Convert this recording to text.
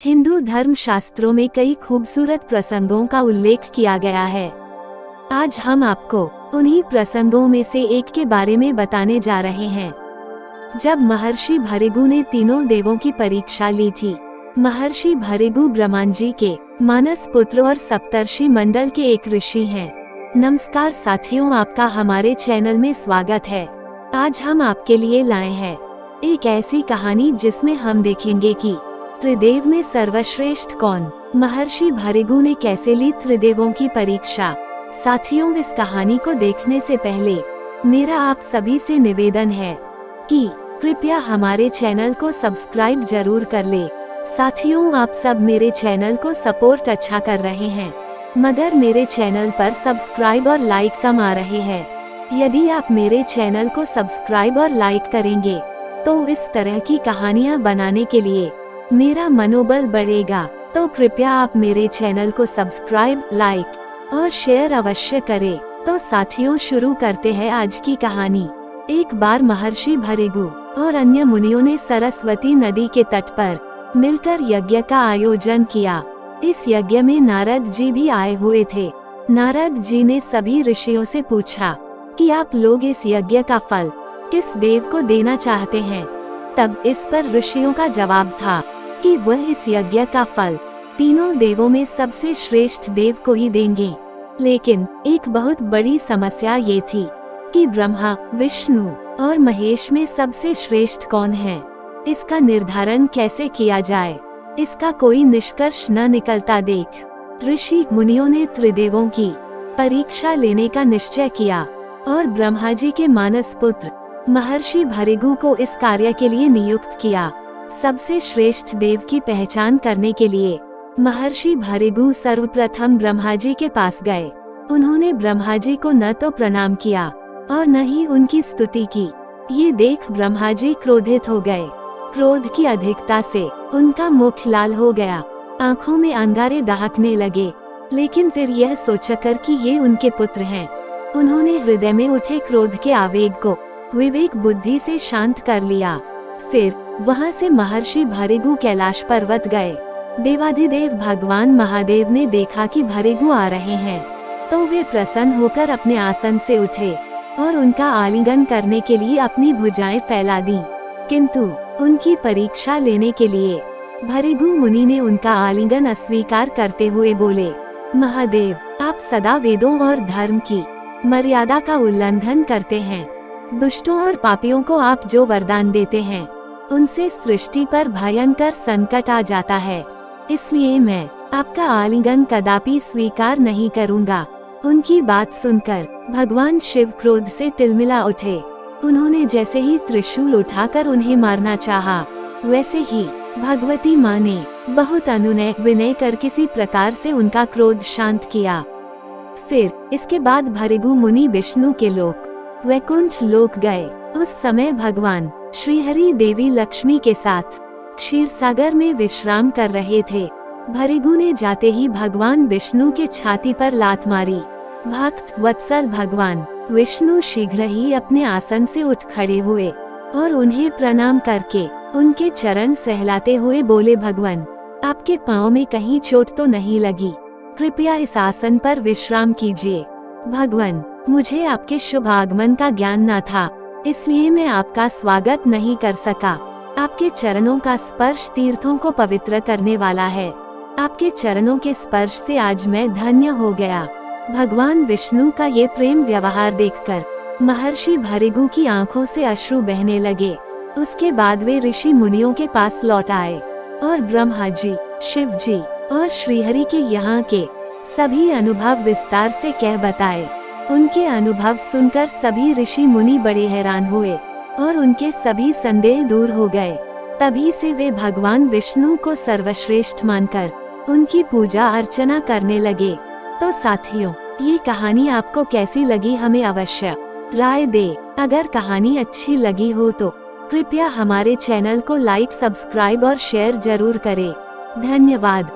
हिंदू धर्म शास्त्रों में कई खूबसूरत प्रसंगों का उल्लेख किया गया है। आज हम आपको उन्हीं प्रसंगों में से एक के बारे में बताने जा रहे हैं। जब महर्षि भृगु ने तीनों देवों की परीक्षा ली थी। महर्षि भृगु ब्रह्मा जी के मानस पुत्र और सप्तर्षि मंडल के एक ऋषि हैं। नमस्कार साथियों, आपका हमारे चैनल में स्वागत है। आज हम आपके लिए लाए हैं एक ऐसी कहानी जिसमें हम देखेंगे कि त्रिदेव में सर्वश्रेष्ठ कौन, महर्षि भृगु ने कैसे ली त्रिदेवों की परीक्षा। साथियों, इस कहानी को देखने से पहले मेरा आप सभी से निवेदन है कि कृपया हमारे चैनल को सब्सक्राइब जरूर कर ले। साथियों, आप सब मेरे चैनल को सपोर्ट अच्छा कर रहे हैं, मगर मेरे चैनल पर सब्सक्राइब और लाइक कम आ रहे हैं। यदि आप मेरे चैनल को सब्सक्राइब और लाइक करेंगे तो इस तरह की कहानियाँ बनाने के लिए मेरा मनोबल बढ़ेगा। तो कृपया आप मेरे चैनल को सब्सक्राइब, लाइक और शेयर अवश्य करें। तो साथियों, शुरू करते हैं आज की कहानी। एक बार महर्षि भृगु और अन्य मुनियों ने सरस्वती नदी के तट पर मिलकर यज्ञ का आयोजन किया। इस यज्ञ में नारद जी भी आए हुए थे। नारद जी ने सभी ऋषियों से पूछा कि आप लोग इस यज्ञ का फल किस देव को देना चाहते हैं। तब इस पर ऋषियों का जवाब था कि वह इस यज्ञ का फल तीनों देवों में सबसे श्रेष्ठ देव को ही देंगे। लेकिन एक बहुत बड़ी समस्या ये थी कि ब्रह्मा, विष्णु और महेश में सबसे श्रेष्ठ कौन है, इसका निर्धारण कैसे किया जाए। इसका कोई निष्कर्ष न निकलता देख ऋषि मुनियों ने त्रिदेवों की परीक्षा लेने का निश्चय किया और ब्रह्मा जी के मानस पुत्र महर्षि भृगु को इस कार्य के लिए नियुक्त किया। सबसे श्रेष्ठ देव की पहचान करने के लिए महर्षि भृगु सर्वप्रथम ब्रह्मा जी के पास गए। उन्होंने ब्रह्मा जी को न तो प्रणाम किया और न ही उनकी स्तुति की। ये देख ब्रह्मा जी क्रोधित हो गए। क्रोध की अधिकता से उनका मुख लाल हो गया, आंखों में अंगारे दहकने लगे। लेकिन फिर यह सोचकर कि ये उनके पुत्र हैं, उन्होंने हृदय में उठे क्रोध के आवेग को विवेक बुद्धि से शांत कर लिया। फिर वहां से महर्षि भृगु कैलाश पर्वत गए। देवाधिदेव भगवान महादेव ने देखा कि भृगु आ रहे हैं, तो वे प्रसन्न होकर अपने आसन से उठे और उनका आलिंगन करने के लिए अपनी भुजाएं फैला दी। किंतु उनकी परीक्षा लेने के लिए भृगु मुनि ने उनका आलिंगन अस्वीकार करते हुए बोले, महादेव, आप सदा वेदों और धर्म की मर्यादा का उल्लंघन करते हैं। दुष्टों और पापियों को आप जो वरदान देते हैं उनसे सृष्टि पर भयंकर संकट आ जाता है। इसलिए मैं आपका आलिंगन कदापि स्वीकार नहीं करूंगा। उनकी बात सुनकर भगवान शिव क्रोध से तिलमिला उठे। उन्होंने जैसे ही त्रिशूल उठाकर उन्हें मारना चाहा, वैसे ही भगवती माँ ने बहुत अनुनय विनय कर किसी प्रकार से उनका क्रोध शांत किया। फिर इसके बाद भृगु मुनि विष्णु के लोक वैकुंठ लोक गए। उस समय भगवान श्रीहरि देवी लक्ष्मी के साथ क्षीर सागर में विश्राम कर रहे थे। भृगु ने जाते ही भगवान विष्णु के छाती पर लात मारी। भक्त वत्सल भगवान विष्णु शीघ्र ही अपने आसन से उठ खड़े हुए और उन्हें प्रणाम करके उनके चरण सहलाते हुए बोले, भगवान, आपके पाँव में कहीं चोट तो नहीं लगी? कृपया इस आसन पर विश्राम कीजिए। भगवान, मुझे आपके शुभ आगमन का ज्ञान न था, इसलिए मैं आपका स्वागत नहीं कर सका। आपके चरणों का स्पर्श तीर्थों को पवित्र करने वाला है। आपके चरणों के स्पर्श से आज मैं धन्य हो गया। भगवान विष्णु का ये प्रेम व्यवहार देखकर महर्षि भृगु की आंखों से अश्रु बहने लगे। उसके बाद वे ऋषि मुनियों के पास लौट आए और ब्रह्मा जी, शिव जी और श्रीहरि के यहाँ के सभी अनुभव विस्तार से कह बताए। उनके अनुभव सुनकर सभी ऋषि मुनि बड़े हैरान हुए और उनके सभी संदेह दूर हो गए। तभी से वे भगवान विष्णु को सर्वश्रेष्ठ मानकर उनकी पूजा अर्चना करने लगे। तो साथियों, ये कहानी आपको कैसी लगी हमें अवश्य राय दे। अगर कहानी अच्छी लगी हो तो कृपया हमारे चैनल को लाइक, सब्सक्राइब और शेयर जरूर करें। धन्यवाद।